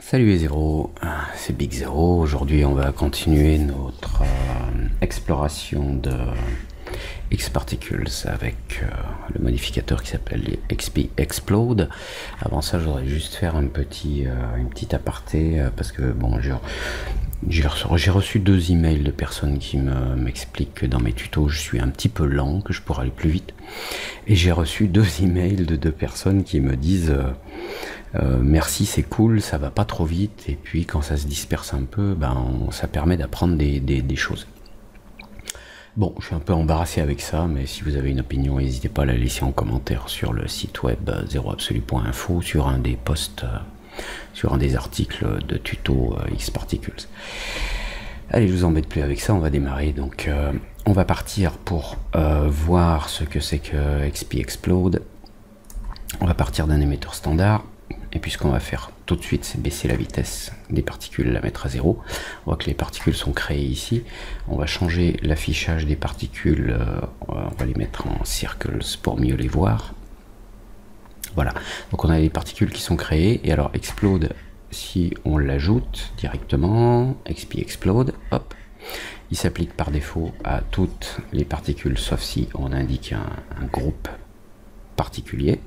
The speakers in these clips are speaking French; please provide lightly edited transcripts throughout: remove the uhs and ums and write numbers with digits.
Salut les zéros, c'est Big Zero. Aujourd'hui on va continuer notre exploration de X-Particles avec le modificateur qui s'appelle XP Explode. Avant ça je voudrais juste faire une petite aparté parce que bon, j'ai reçu 2 emails de personnes qui m'expliquent que dans mes tutos je suis un petit peu lent, que je pourrais aller plus vite. Et j'ai reçu 2 emails de 2 personnes qui me disent merci, c'est cool, ça va pas trop vite, et puis quand ça se disperse un peu, ça permet d'apprendre des choses. Bon, je suis un peu embarrassé avec ça, mais si vous avez une opinion, n'hésitez pas à la laisser en commentaire sur le site web zeroabsolu.info, sur un des posts, sur un des articles de tuto X-Particles. Allez, je vous embête plus avec ça, on va démarrer. Donc, on va partir pour voir ce que c'est que XP Explode. On va partir d'un émetteur standard. Et puis ce qu'on va faire tout de suite, c'est baisser la vitesse des particules, la mettre à 0. On voit que les particules sont créées ici. On va changer l'affichage des particules, on va les mettre en circles pour mieux les voir. Voilà, donc on a les particules qui sont créées. Et alors Explode, si on l'ajoute directement, XP Explode, hop, il s'applique par défaut à toutes les particules, sauf si on indique un groupe particulier.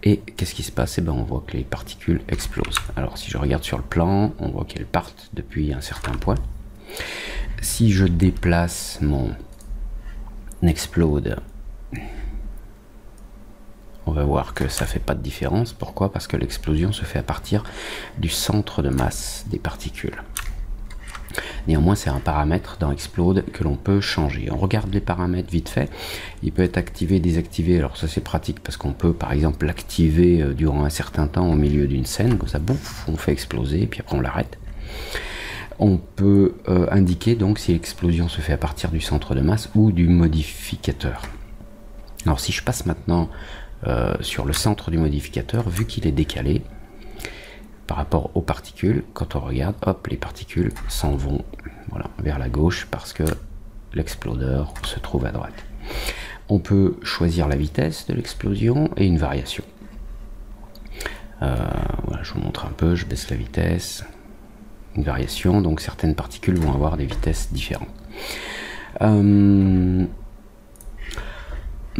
Et qu'est-ce qui se passe? Et on voit que les particules explosent. Alors si je regarde sur le plan, on voit qu'elles partent depuis un certain point. Si je déplace mon explode, on va voir que ça fait pas de différence. Pourquoi? Parce que l'explosion se fait à partir du centre de masse des particules. Néanmoins, c'est un paramètre dans Explode que l'on peut changer. On regarde les paramètres vite fait. Il peut être activé, désactivé. Alors ça, c'est pratique parce qu'on peut, par exemple, l'activer durant un certain temps au milieu d'une scène. Comme ça, bouf, on fait exploser, puis après on l'arrête. On peut indiquer donc si l'explosion se fait à partir du centre de masse ou du modificateur. Alors si je passe maintenant sur le centre du modificateur, vu qu'il est décalé par rapport aux particules, quand on regarde, hop, les particules s'en vont, voilà, vers la gauche parce que l'explodeur se trouve à droite. On peut choisir la vitesse de l'explosion et une variation. Voilà, je vous montre un peu, je baisse la vitesse, une variation, donc certaines particules vont avoir des vitesses différentes.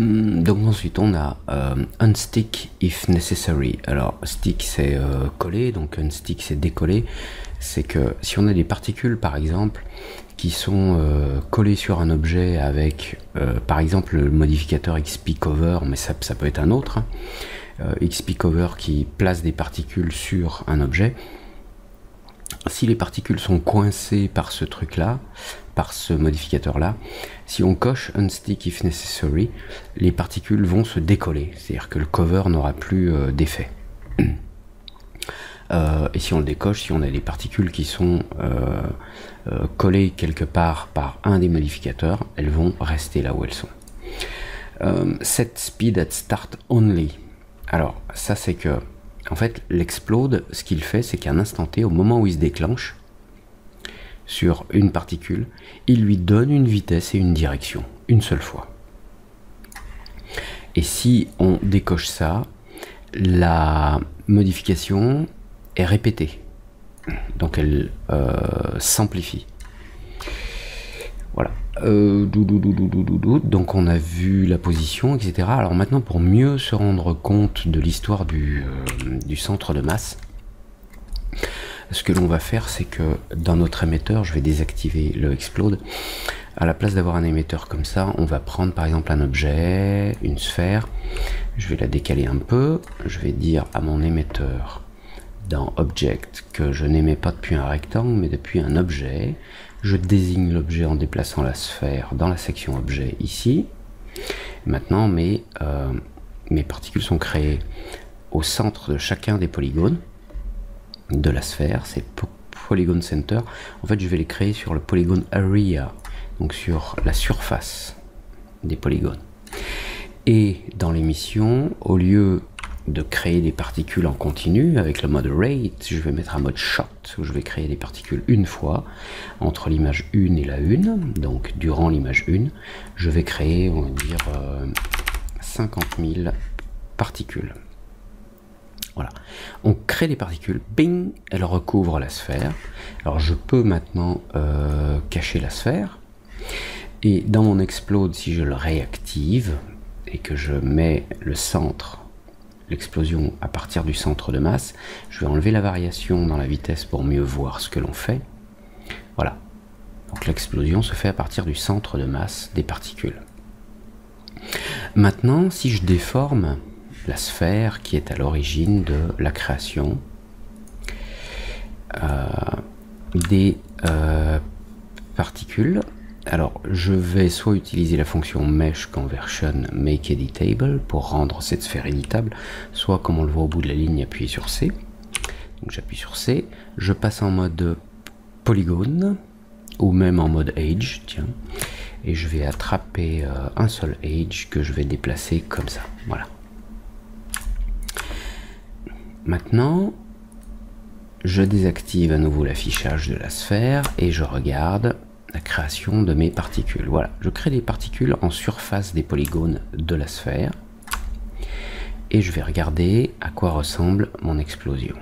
Donc ensuite on a unstick if necessary. Alors stick c'est coller, donc unstick c'est décoller. C'est que si on a des particules par exemple qui sont collées sur un objet avec par exemple le modificateur XP Cover, mais ça peut être un autre, XP Cover qui place des particules sur un objet. Si les particules sont coincées par ce truc là, par ce modificateur là, si on coche unstick if necessary, les particules vont se décoller, c'est-à-dire que le cover n'aura plus d'effet. Et si on le décoche, si on a des particules qui sont collées quelque part par un des modificateurs, elles vont rester là où elles sont. Set speed at start only. Alors ça c'est que en fait, l'explode, ce qu'il fait, c'est qu'à un instant T, au moment où il se déclenche sur une particule, il lui donne une vitesse et une direction, une seule fois. Et si on décoche ça, la modification est répétée. Donc elle s'amplifie. Voilà. Donc on a vu la position, etc. Alors maintenant, pour mieux se rendre compte de l'histoire du centre de masse, ce que l'on va faire, c'est que dans notre émetteur, je vais désactiver le explode. À la place d'avoir un émetteur comme ça, on va prendre par exemple un objet, une sphère. Je vais la décaler un peu. Je vais dire à mon émetteur dans Object que je n'émets pas depuis un rectangle, mais depuis un objet. Je désigne l'objet en déplaçant la sphère dans la section objet ici. Maintenant, mes particules sont créées au centre de chacun des polygones de la sphère. C'est Polygon Center. En fait, je vais les créer sur le polygone Area, donc sur la surface des polygones. Et dans l'émission, au lieu de créer des particules en continu avec le mode rate, je vais mettre un mode shot où je vais créer des particules une fois entre l'image 1 et la 1. Donc durant l'image 1, je vais créer, on va dire 50 000 particules Voilà. On crée des particules, bing, elles recouvrent la sphère. Alors je peux maintenant cacher la sphère. Et dans mon explode, si je le réactive et que je mets le centre, l'explosion à partir du centre de masse, je vais enlever la variation dans la vitesse pour mieux voir ce que l'on fait. Voilà. Donc l'explosion se fait à partir du centre de masse des particules. Maintenant, si je déforme la sphère qui est à l'origine de la création des particules, alors je vais soit utiliser la fonction Mesh Conversion Make Editable pour rendre cette sphère éditable, soit comme on le voit au bout de la ligne, appuyer sur C. Donc j'appuie sur C, je passe en mode polygone ou même en mode Edge, tiens, et je vais attraper un seul Edge que je vais déplacer comme ça, voilà. Maintenant, je désactive à nouveau l'affichage de la sphère et je regarde la création de mes particules. Voilà, je crée des particules en surface des polygones de la sphère et je vais regarder à quoi ressemble mon explosion.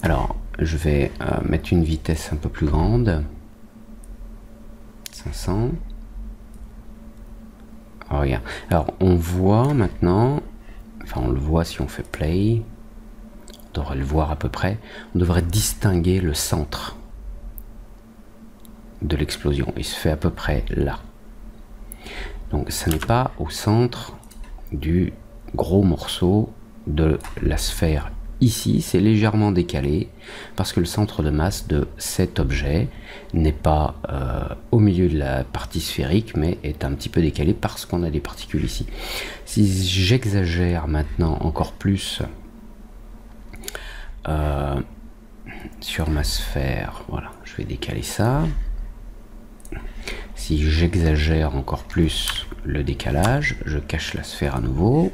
Alors, je vais mettre une vitesse un peu plus grande, 500. Oh, regarde. Alors, on voit maintenant, enfin on le voit si on fait play, on devrait le voir à peu près, on devrait distinguer le centre de l'explosion. Il se fait à peu près là. Donc, ce n'est pas au centre du gros morceau de la sphère. Ici, c'est légèrement décalé parce que le centre de masse de cet objet n'est pas au milieu de la partie sphérique, mais est un petit peu décalé parce qu'on a des particules ici. Si j'exagère maintenant encore plus sur ma sphère, voilà, je vais décaler ça. Si j'exagère encore plus le décalage, je cache la sphère à nouveau.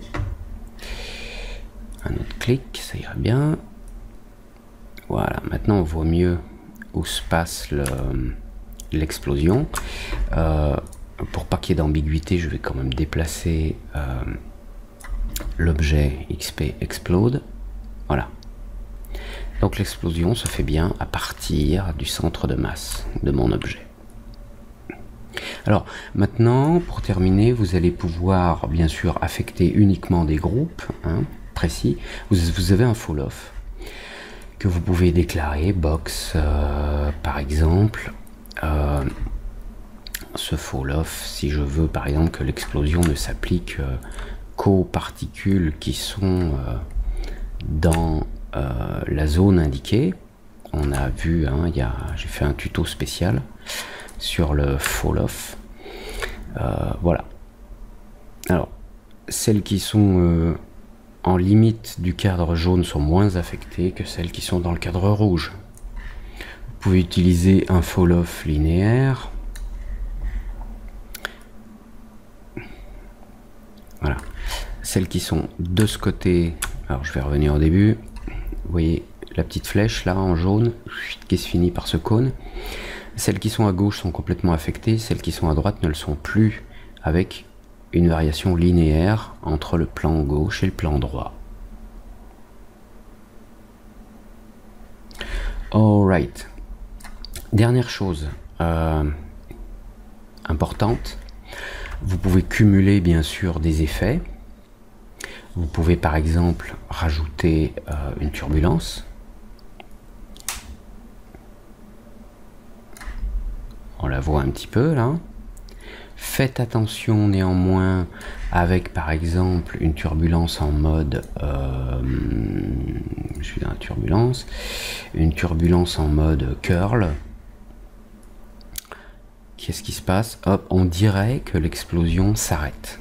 Un autre clic, ça ira bien. Voilà, maintenant on voit mieux où se passe l'explosion. Pour pas qu'il y ait d'ambiguïté, je vais quand même déplacer l'objet XP Explode. Voilà. Donc l'explosion se fait bien à partir du centre de masse de mon objet. Alors maintenant, pour terminer, vous allez pouvoir bien sûr affecter uniquement des groupes, hein, précis. Vous avez un fall-off que vous pouvez déclarer, box par exemple. Ce fall-off, si je veux par exemple que l'explosion ne s'applique qu'aux particules qui sont dans la zone indiquée. On a vu, hein, j'ai fait un tuto spécial sur le fall-off. Voilà. Alors, celles qui sont en limite du cadre jaune sont moins affectées que celles qui sont dans le cadre rouge. Vous pouvez utiliser un fall-off linéaire. Voilà. Celles qui sont de ce côté, alors je vais revenir au début. Vous voyez la petite flèche là en jaune qui se finit par ce cône. Celles qui sont à gauche sont complètement affectées. Celles qui sont à droite ne le sont plus, avec une variation linéaire entre le plan gauche et le plan droit. Alright. Dernière chose importante, vous pouvez cumuler bien sûr des effets. Vous pouvez par exemple rajouter une turbulence. On la voit un petit peu là. Faites attention néanmoins avec par exemple une turbulence en mode je suis dans la turbulence, une turbulence en mode curl. Qu'est-ce qui se passe? Hop, on dirait que l'explosion s'arrête.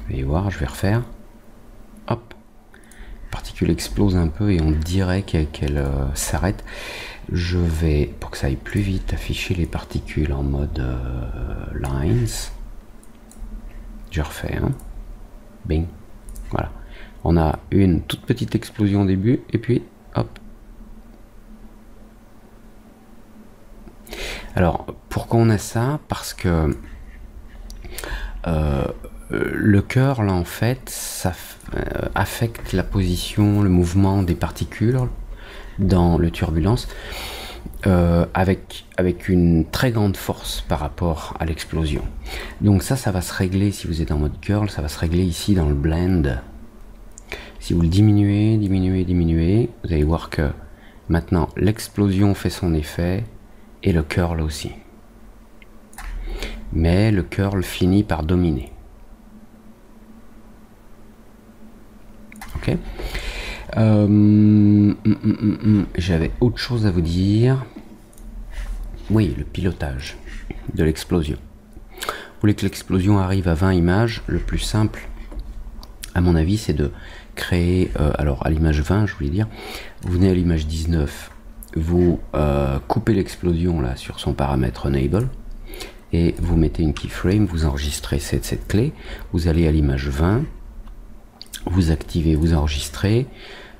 Vous allez voir, je vais refaire. Hop, la particule explose un peu et on dirait qu'elle s'arrête. Je vais, pour que ça aille plus vite, afficher les particules en mode lines. Je refais, hein. Bing. Voilà. On a une toute petite explosion au début, et puis, hop. Alors, pourquoi on a ça? Parce que le cœur, là, en fait, ça affecte la position, le mouvement des particules dans le turbulence avec une très grande force par rapport à l'explosion. Donc ça va se régler, si vous êtes en mode curl, ça va se régler ici dans le blend. Si vous le diminuez, vous allez voir que maintenant l'explosion fait son effet et le curl aussi. Mais le curl finit par dominer. Ok. J'avais autre chose à vous dire. Oui, le pilotage de l'explosion. Vous voulez que l'explosion arrive à 20 images, le plus simple, à mon avis, c'est de créer, alors à l'image 20, je voulais dire, vous venez à l'image 19, vous coupez l'explosion là sur son paramètre Enable, et vous mettez une keyframe, vous enregistrez cette clé, vous allez à l'image 20, vous activez, vous enregistrez.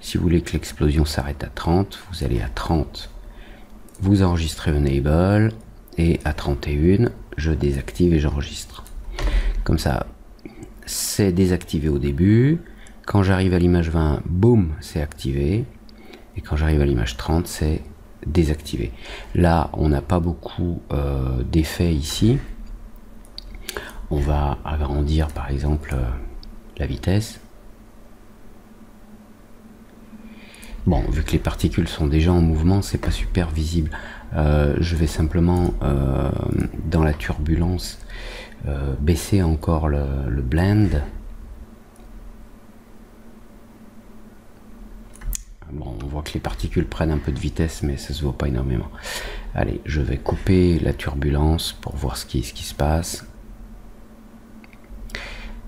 Si vous voulez que l'explosion s'arrête à 30, vous allez à 30, vous enregistrez Enable, et à 31, je désactive et j'enregistre. Comme ça, c'est désactivé au début. Quand j'arrive à l'image 20, boum, c'est activé. Et quand j'arrive à l'image 30, c'est désactivé. Là, on n'a pas beaucoup d'effets ici. On va agrandir, par exemple, la vitesse. Bon, vu que les particules sont déjà en mouvement, c'est pas super visible. Je vais simplement, dans la turbulence, baisser encore le blend. Bon, on voit que les particules prennent un peu de vitesse, mais ça se voit pas énormément. Allez, je vais couper la turbulence pour voir ce qui se passe.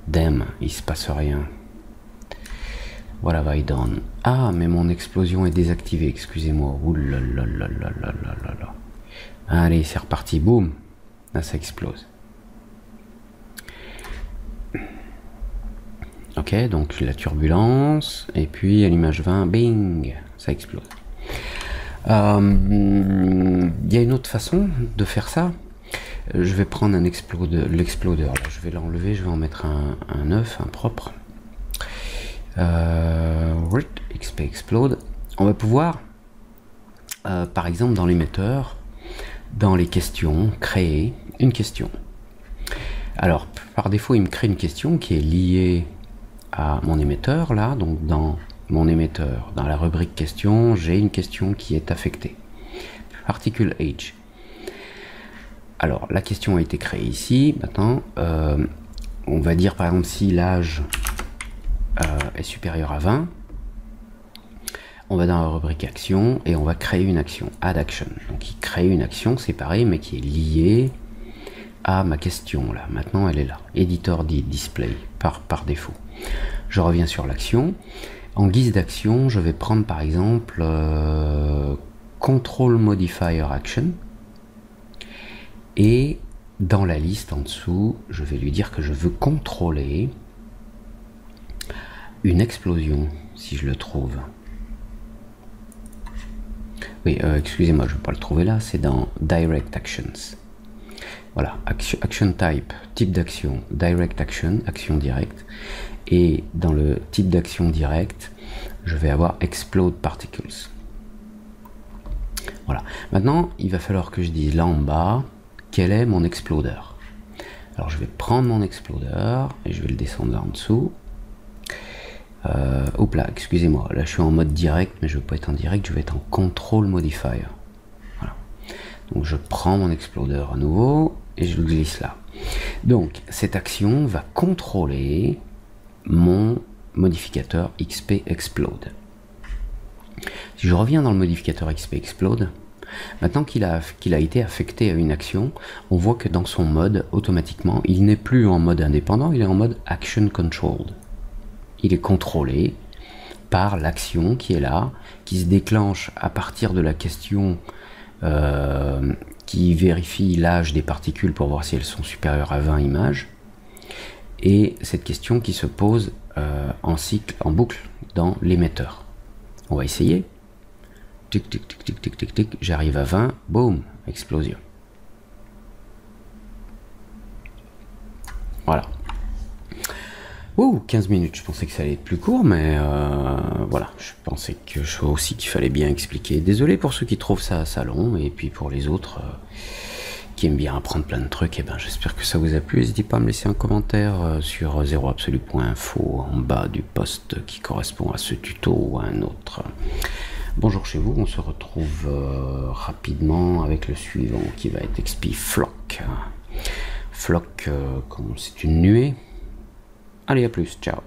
Damn, il se passe rien. What have I done? Ah, mais mon explosion est désactivée, excusez-moi. Oulalalalala. Allez, c'est reparti, boum. Là, ça explose. Ok, donc la turbulence, et puis à l'image 20, bing, ça explose. Il y a une autre façon de faire ça. Je vais prendre l'explodeur. Je vais l'enlever, je vais en mettre un neuf, un propre. XP Explode. On va pouvoir, par exemple dans l'émetteur, dans les questions, créer une question. Alors, par défaut, il me crée une question qui est liée à mon émetteur, là, donc dans mon émetteur, dans la rubrique question, j'ai une question qui est affectée. Particule age. Alors, la question a été créée ici. Maintenant, on va dire par exemple si l'âge est supérieur à 20, on va dans la rubrique action et on va créer une action, add action. Donc il crée une action séparée mais qui est liée à ma question là. Maintenant elle est là, editor display par défaut. Je reviens sur l'action. En guise d'action, je vais prendre par exemple control modifier action et dans la liste en dessous, je vais lui dire que je veux contrôler une explosion, si je le trouve. Oui, excusez-moi, je ne vais pas le trouver là, c'est dans Direct Actions. Voilà, action type, type d'action, Direct Action, action directe. Et dans le type d'action directe, je vais avoir Explode Particles. Voilà. Maintenant, il va falloir que je dise là en bas, quel est mon explodeur. Alors je vais prendre mon explodeur et je vais le descendre là en dessous. Hop là, excusez-moi, là je suis en mode direct, mais je ne veux pas être en direct, je vais être en control modifier. Voilà. Donc je prends mon explodeur à nouveau et je le glisse là. Donc cette action va contrôler mon modificateur XP Explode. Si je reviens dans le modificateur XP Explode, maintenant qu'il a été affecté à une action, on voit que dans son mode, automatiquement, il n'est plus en mode indépendant, il est en mode Action Controlled. Il est contrôlé par l'action qui est là, qui se déclenche à partir de la question qui vérifie l'âge des particules pour voir si elles sont supérieures à 20 images. Et cette question qui se pose en cycle, en boucle, dans l'émetteur. On va essayer. Tic, tic, tic, tic, tic, tic, tic. J'arrive à 20, boum, explosion. Voilà. Ouh, 15 minutes, je pensais que ça allait être plus court, mais voilà, je pensais aussi qu'il fallait bien expliquer. Désolé pour ceux qui trouvent ça long, et puis pour les autres qui aiment bien apprendre plein de trucs, et ben j'espère que ça vous a plu. N'hésitez pas à me laisser un commentaire sur zeroabsolu.info en bas du post qui correspond à ce tuto ou à un autre. Bonjour chez vous, on se retrouve rapidement avec le suivant qui va être XP Flock. Flock, c'est une nuée. Allez, à plus, ciao.